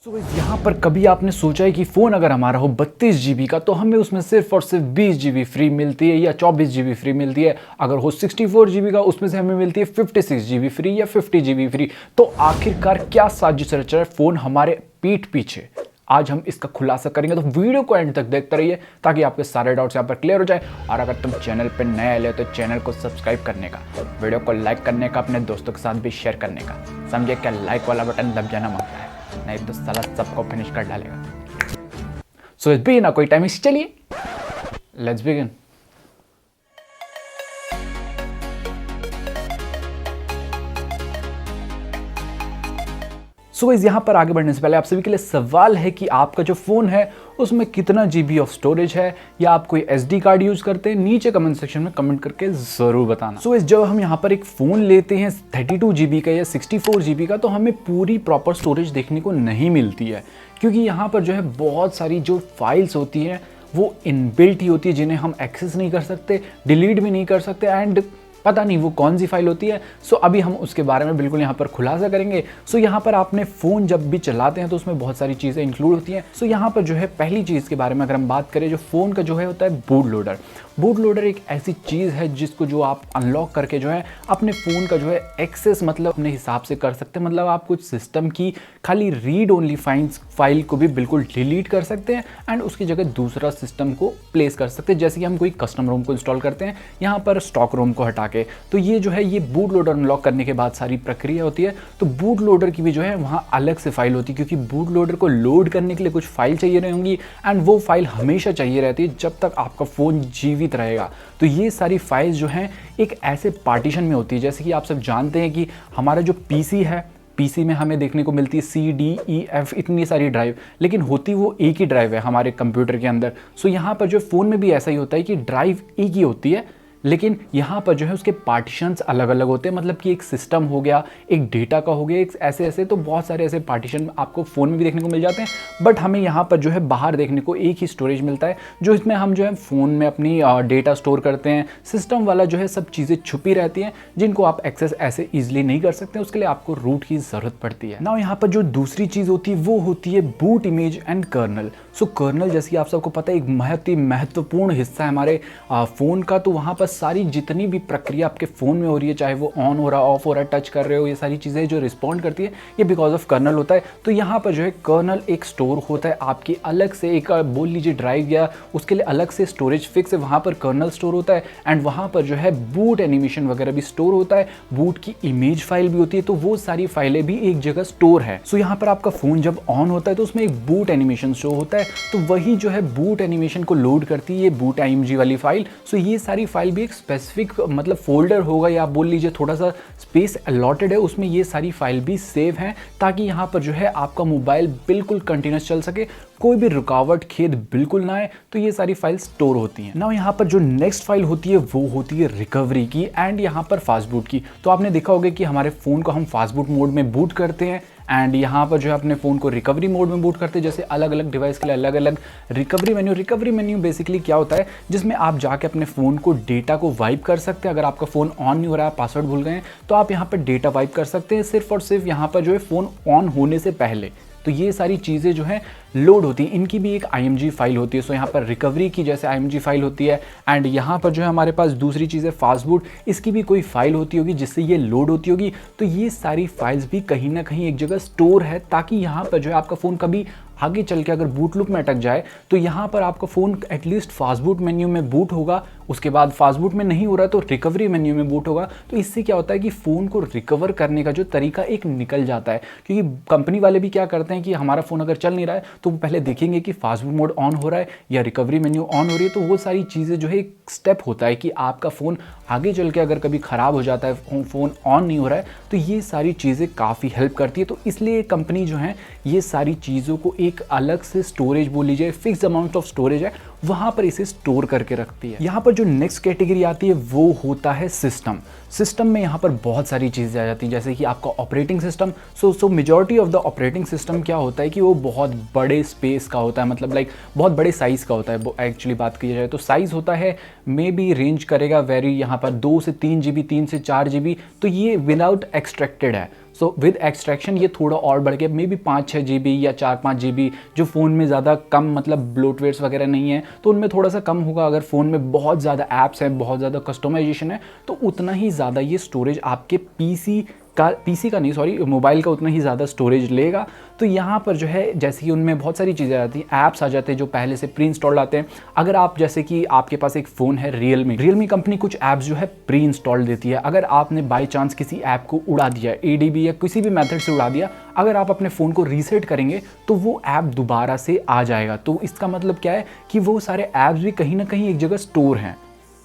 यहाँ पर कभी आपने सोचा है कि फ़ोन अगर हमारा हो 32 GB का तो हमें उसमें सिर्फ और सिर्फ 20 GB फ्री मिलती है या 24 GB फ्री मिलती है। अगर हो 64 GB का उसमें से हमें मिलती है 56 GB फ्री या 50 GB फ्री। तो आखिरकार क्या साजिश रच रहा है फ़ोन हमारे पीठ पीछे? आज हम इसका खुलासा करेंगे, तो वीडियो को एंड तक देखते रहिए ताकि आपके सारे डाउट्स यहाँ पर क्लियर हो जाए। और अगर तुम चैनल पर नए आए हो तो चैनल को सब्सक्राइब करने का, वीडियो को लाइक करने का, अपने दोस्तों के साथ भी शेयर करने का। समझे क्या? लाइक वाला बटन दब जाना मांगता है, नहीं तो साला सबको फिनिश कर डालेगा। सो इट्स बिगिन, कोई टाइम चलिए लेट्स बिगिन। सो गाइस, यहाँ पर आगे बढ़ने से पहले आप सभी के लिए सवाल है कि आपका जो फ़ोन है उसमें कितना GB ऑफ स्टोरेज है, या आप कोई SD कार्ड यूज़ करते हैं? नीचे कमेंट सेक्शन में कमेंट करके ज़रूर बताना। सो गाइस, जब हम यहाँ पर एक फ़ोन लेते हैं 32 GB का या 64 GB का, तो हमें पूरी प्रॉपर स्टोरेज देखने को नहीं मिलती है, क्योंकि यहाँ पर जो है बहुत सारी जो फाइल्स होती हैं वो इनबिल्ट ही होती है, जिन्हें हम एक्सेस नहीं कर सकते, डिलीट भी नहीं कर सकते, एंड पता नहीं वो कौन सी फाइल होती है। सो अभी हम उसके बारे में बिल्कुल यहाँ पर खुलासा करेंगे। सो यहाँ पर आपने फ़ोन जब भी चलाते हैं तो उसमें बहुत सारी चीज़ें इंक्लूड होती हैं। सो यहाँ पर जो है पहली चीज़ के बारे में अगर हम बात करें, जो फ़ोन का जो है होता है बूट लोडर। बूट लोडर एक ऐसी चीज़ है जिसको जो आप अनलॉक करके जो है अपने फ़ोन का जो है एक्सेस मतलब अपने हिसाब से कर सकते हैं। मतलब आप कुछ सिस्टम की खाली रीड ओनली फाइल को भी बिल्कुल डिलीट कर सकते हैं एंड उसकी जगह दूसरा सिस्टम को प्लेस कर सकते हैं। जैसे कि हम कोई कस्टम रोम को इंस्टॉल करते हैं यहाँ पर स्टॉक रोम को हटा के, तो ये जो है ये बूट लोडर अनलॉक करने के बाद सारी प्रक्रिया होती है। तो बूट लोडर की भी जो है वहाँ अलग से फाइल होती है, क्योंकि बूट लोडर को लोड करने के लिए कुछ फाइल चाहिए रहेंगी एंड वो फाइल हमेशा चाहिए रहती है जब तक आपका फ़ोन जीवित रहेगा। तो ये सारी फाइल्स जो हैं एक ऐसे पार्टीशन में होती है, जैसे कि आप सब जानते हैं कि हमारा जो पीसी है, पीसी में हमें देखने को मिलती है C, D, E, F इतनी सारी ड्राइव, लेकिन होती वो एक ही ड्राइव है हमारे कंप्यूटर के अंदर। सो यहाँ पर जो फ़ोन में भी ऐसा ही होता है कि ड्राइव एक ही होती है, लेकिन यहाँ पर जो है उसके पार्टीशंस अलग अलग होते हैं। मतलब कि एक सिस्टम हो गया, एक डेटा का हो गया, एक ऐसे तो बहुत सारे ऐसे पार्टीशन आपको फ़ोन में भी देखने को मिल जाते हैं। बट हमें यहाँ पर जो है बाहर देखने को एक ही स्टोरेज मिलता है, जो इसमें हम जो है फ़ोन में अपनी डेटा स्टोर करते हैं। सिस्टम वाला जो है सब चीज़ें छुपी रहती हैं जिनको आप एक्सेस ऐसे ईजिली नहीं कर सकते, उसके लिए आपको रूट की ज़रूरत पड़ती है ना। यहाँ पर जो दूसरी चीज़ होती है वो होती है boot image and kernel. So kernel, जैसे कि आप सबको पता है, एक बहुत ही महत्वपूर्ण हिस्सा है हमारे फ़ोन का। तो वहाँ पर सारी जितनी भी प्रक्रिया आपके फ़ोन में हो रही है, चाहे वो ऑन हो रहा है, ऑफ हो रहा है, टच कर रहे हो, ये सारी चीज़ें जो रिस्पॉन्ड करती है ये बिकॉज ऑफ कर्नल होता है। तो यहाँ पर जो है कर्नल एक स्टोर होता है आपकी अलग से, एक बोल लीजिए ड्राइव या उसके लिए अलग से स्टोरेज फिक्स है, वहाँ पर कर्नल स्टोर होता है एंड वहाँ पर जो है बूट एनिमेशन वगैरह भी स्टोर होता है, बूट की इमेज फाइल भी होती है। तो वो सारी फाइलें भी एक जगह स्टोर है। सो यहाँ पर आपका फ़ोन जब ऑन होता है तो उसमें एक बूट एनिमेशन शो होता है, तो वही जो है बूट एनिमेशन को लोड करती है ये बूट IMG वाली फाइल। सो ये सारी फाइल भी एक स्पेसिफिक मतलब फोल्डर होगा, या आप बोल लीजिए थोड़ा सा स्पेस अलॉटेड है, उसमें ये सारी फाइल भी सेव हैं, ताकि यहाँ पर जो है आपका मोबाइल बिल्कुल कंटिन्यूस चल सके, कोई भी रुकावट खेद बिल्कुल ना आए। तो ये सारी फाइल स्टोर होती हैं ना। यहाँ पर जो नेक्स्ट फाइल होती है वो होती है रिकवरी की एंड यहाँ पर फास्ट बूट की। तो आपने देखा होगा कि हमारे फ़ोन को हम फास्ट बूट मोड में बूट करते हैं एंड यहाँ पर जो है अपने फ़ोन को रिकवरी मोड में बूट करते हैं। जैसे अलग अलग डिवाइस के लिए अलग अलग रिकवरी मेन्यू बेसिकली क्या होता है, जिसमें आप जाके अपने फ़ोन को डेटा को वाइप कर सकते हैं। अगर आपका फ़ोन ऑन नहीं हो रहा है, पासवर्ड भूल गए हैं, तो आप यहाँ पर डेटा वाइप कर सकते हैं सिर्फ और सिर्फ यहाँ पर जो है फ़ोन ऑन होने से पहले। तो ये सारी चीज़ें जो हैं लोड होती हैं, इनकी भी एक IMG फाइल होती है। सो यहाँ पर रिकवरी की जैसे IMG फाइल होती है एंड यहाँ पर जो है हमारे पास दूसरी चीज़ है फास्ट बूट, इसकी भी कोई फाइल होती होगी जिससे ये लोड होती होगी। तो ये सारी फाइल्स भी कहीं ना कहीं एक जगह स्टोर है, ताकि यहाँ पर जो है आपका फ़ोन कभी आगे चल के अगर बूट लूप में अटक जाए तो यहाँ पर आपका phone at least fast boot menu में बूट होगा, उसके बाद फास्ट बूट में नहीं हो रहा है तो रिकवरी मेन्यू में बूट होगा। तो इससे क्या होता है कि फ़ोन को रिकवर करने का जो तरीका एक निकल जाता है, क्योंकि कंपनी वाले भी क्या करते हैं कि हमारा फ़ोन अगर चल नहीं रहा है तो वो पहले देखेंगे कि फास्ट बूट मोड ऑन हो रहा है या रिकवरी मेन्यू ऑन हो रही है। तो वो सारी चीज़ें जो है एक स्टेप होता है कि आपका फ़ोन आगे चल के अगर कभी ख़राब हो जाता है, फ़ोन ऑन नहीं हो रहा है, तो ये सारी चीज़ें काफ़ी हेल्प करती है। तो इसलिए कंपनी जो है ये सारी चीज़ों को एक अलग से स्टोरेज बोल लीजिए, फिक्स अमाउंट ऑफ स्टोरेज है, वहाँ पर इसे स्टोर करके रखती है। यहाँ पर जो नेक्स्ट कैटेगरी आती है वो होता है सिस्टम। सिस्टम में यहाँ पर बहुत सारी चीज़ें आ जाती हैं, जैसे कि आपका operating system. So majority of the operating system क्या होता है कि वो बहुत बड़े स्पेस का होता है, मतलब लाइक बहुत बड़े साइज़ का होता है। एक्चुअली बात की जाए तो साइज़ होता है मे बी रेंज करेगा वेरी यहाँ पर 2 से 3 GB, 3 से 4 GB। तो ये विदाउट एक्सट्रैक्टेड है। सो विद एक्सट्रैक्शन ये थोड़ा और बढ़ के मे बी 5-6 GB या 4-5 GB, जो फ़ोन में ज़्यादा कम मतलब ब्लोटवेयर्स वगैरह नहीं है तो उनमें थोड़ा सा कम होगा। अगर फ़ोन में बहुत ज़्यादा ऐप्स हैं, बहुत ज़्यादा कस्टमाइजेशन है तो उतना ही ज़्यादा ये स्टोरेज आपके पीसी का नहीं, सॉरी, मोबाइल का उतना ही ज़्यादा स्टोरेज लेगा। तो यहाँ पर जो है जैसे कि उनमें बहुत सारी चीज़ें आती हैं, ऐप्स आ जाते हैं जो पहले से प्री इंस्टॉल्ड आते हैं। अगर आप जैसे कि आपके पास एक फ़ोन है रियलमी कंपनी कुछ ऐप्स जो है प्री इंस्टॉल्ड देती है। अगर आपने बाई चांस किसी ऐप को उड़ा दिया, ADB या किसी भी मेथड से उड़ा दिया, अगर आप अपने फ़ोन को रीसेट करेंगे तो वो ऐप दोबारा से आ जाएगा। तो इसका मतलब क्या है कि वो सारे ऐप्स भी कहीं ना कहीं एक जगह स्टोर हैं,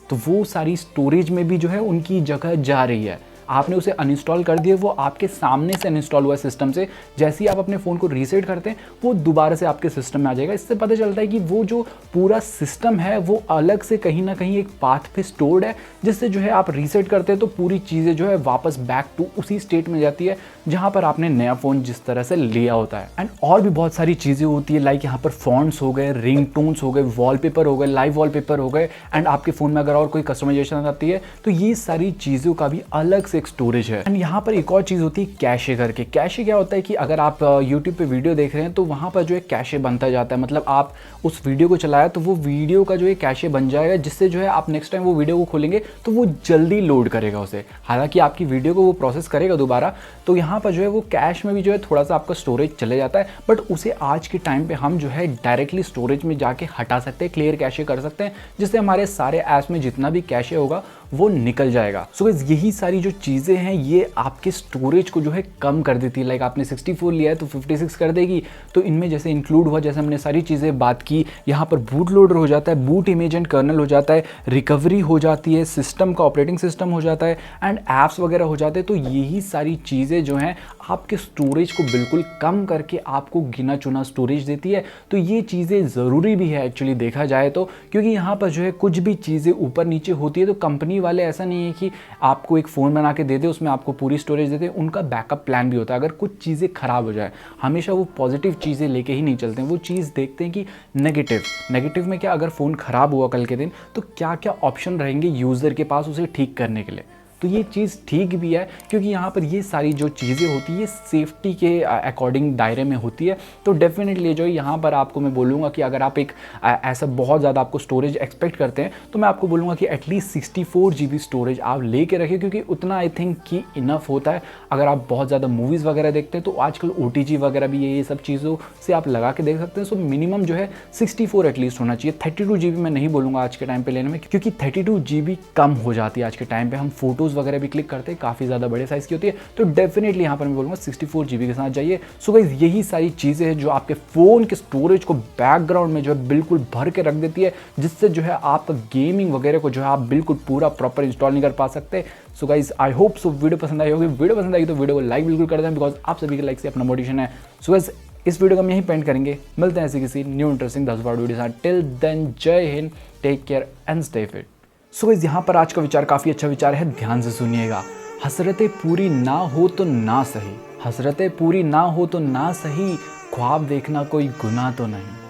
तो वो सारी स्टोरेज में भी जो है उनकी जगह जा रही है। आपने उसे अनइंस्टॉल कर दिया, वो आपके सामने से अनइंस्टॉल हुआ सिस्टम से, जैसे ही आप अपने फ़ोन को रीसेट करते हैं वो दोबारा से आपके सिस्टम में आ जाएगा। इससे पता चलता है कि वो जो पूरा सिस्टम है वो अलग से कहीं ना कहीं एक पाथ पे स्टोर्ड है, जिससे जो है आप रीसेट करते हैं तो पूरी चीज़ें जो है वापस बैक टू उसी स्टेट में जाती है जहाँ पर आपने नया फ़ोन जिस तरह से लिया होता है। एंड और भी बहुत सारी चीज़ें होती है, लाइक यहाँ पर फॉन्ट्स हो गए, रिंगटोन्स हो गए, वॉलपेपर हो गए, लाइव वॉलपेपर हो गए, एंड आपके फ़ोन में अगर और कोई कस्टमाइजेशन आती है तो ये सारी चीज़ों का भी अलग से एक स्टोरेज है। एंड यहाँ पर एक और चीज़ होती है कैशे करके। कैशे क्या होता है कि अगर आप यूट्यूब पे वीडियो देख रहे हैं तो वहाँ पर जो है कैशे बनता जाता है, मतलब आप उस वीडियो को चलाया तो वो वीडियो का जो है कैशे बन जाएगा, जिससे जो है आप नेक्स्ट टाइम वो वीडियो को खोलेंगे तो वो जल्दी लोड करेगा उसे। हालांकि आपकी वीडियो को वो प्रोसेस करेगा दोबारा, तो यहाँ पर जो है वो कैश में भी जो है थोड़ा सा आपका स्टोरेज चले जाता है, बट उसे आज के टाइम पे हम जो है डायरेक्टली स्टोरेज में जाके हटा सकते हैं, क्लियर कैशे कर सकते हैं, जिससे हमारे सारे ऐप्स में जितना भी कैशे होगा वो निकल जाएगा। सो गाइस यही सारी जो चीज़ें हैं ये आपके स्टोरेज को जो है कम कर देती है। लाइक आपने 64 लिया है तो 56 कर देगी। तो इनमें जैसे इंक्लूड हुआ, जैसे हमने सारी चीज़ें बात की, यहाँ पर बूट लोडर हो जाता है, बूट इमेज एंड कर्नल हो जाता है, रिकवरी हो जाती है, सिस्टम का ऑपरेटिंग सिस्टम हो जाता है, एंड ऐप्स वगैरह हो जाते हैं। तो यही सारी चीज़ें जो हैं आपके स्टोरेज को बिल्कुल कम करके आपको गिना चुना स्टोरेज देती है। तो ये चीज़ें ज़रूरी भी है एक्चुअली देखा जाए तो, क्योंकि यहाँ पर जो है कुछ भी चीज़ें ऊपर नीचे होती है तो कंपनी वाले ऐसा नहीं है कि आपको एक फ़ोन बना के दे दे उसमें आपको पूरी स्टोरेज देते हैं, उनका बैकअप प्लान भी होता है। अगर कुछ चीज़ें ख़राब हो जाए हमेशा वो पॉजिटिव चीज़ें लेके ही नहीं चलते हैं, वो चीज़ देखते हैं कि नेगेटिव में क्या, अगर फ़ोन ख़राब हुआ कल के दिन तो क्या क्या ऑप्शन रहेंगे यूज़र के पास उसे ठीक करने के लिए। तो ये चीज़ ठीक भी है क्योंकि यहाँ पर ये सारी जो चीज़ें होती है ये सेफ्टी के अकॉर्डिंग दायरे में होती है। तो डेफिनेटली जो यहाँ पर आपको मैं बोलूँगा कि अगर आप एक ऐसा बहुत ज़्यादा आपको स्टोरेज एक्सपेक्ट करते हैं तो मैं आपको बोलूँगा कि एटलीस्ट 64 GB स्टोरेज आप लेके रखें, क्योंकि उतना आई थिंक कि इनफ होता है। अगर आप बहुत ज़्यादा मूवीज़ वगैरह देखते हैं तो आजकल OTG वगैरह भी ये सब चीज़ों से आप लगा के देख सकते हैं। सो मिनिमम जो है 64 एटलीस्ट होना चाहिए। 32 GB मैं नहीं बोलूँगा आज के टाइम पर लेने में, क्योंकि 32 GB कम हो जाती है आज के टाइम पर। हम फोटो वगैरह भी क्लिक करते हैं, काफ़ी ज़्यादा बड़े साइज़ की होती है, तो डेफिनेटली यहाँ पर मैं बोलूँगा 64 GB के साथ जाइए। सो गाइस यही सारी चीज़ें हैं जो आपके फ़ोन के स्टोरेज को बैकग्राउंड में जो है बिल्कुल भर के रख देती है, जिससे जो है आप गेमिंग वगैरह को जो है आप बिल्कुल पूरा प्रॉपर इंस्टॉल नहीं कर पा सकते। So guys I hope so video पसंद आई होगी। वीडियो पसंद आई तो वीडियो को लाइक बिल्कुल कर दें, बिकॉज आप सभी के लाइक से अपना मोटिवेशन है। सो गाइस इस वीडियो को हम यहीं पेंट करेंगे, मिलते हैं ऐसी किसी न्यू इंटरेस्टिंग 10 वीडियो के साथ। टिल देन जय हिंद, take care and stay fit. So guys यहाँ पर आज का विचार काफ़ी अच्छा विचार है, ध्यान से सुनिएगा। हसरतें पूरी ना हो तो ना सही, हसरतें पूरी ना हो तो ना सही, ख्वाब देखना कोई गुनाह तो नहीं।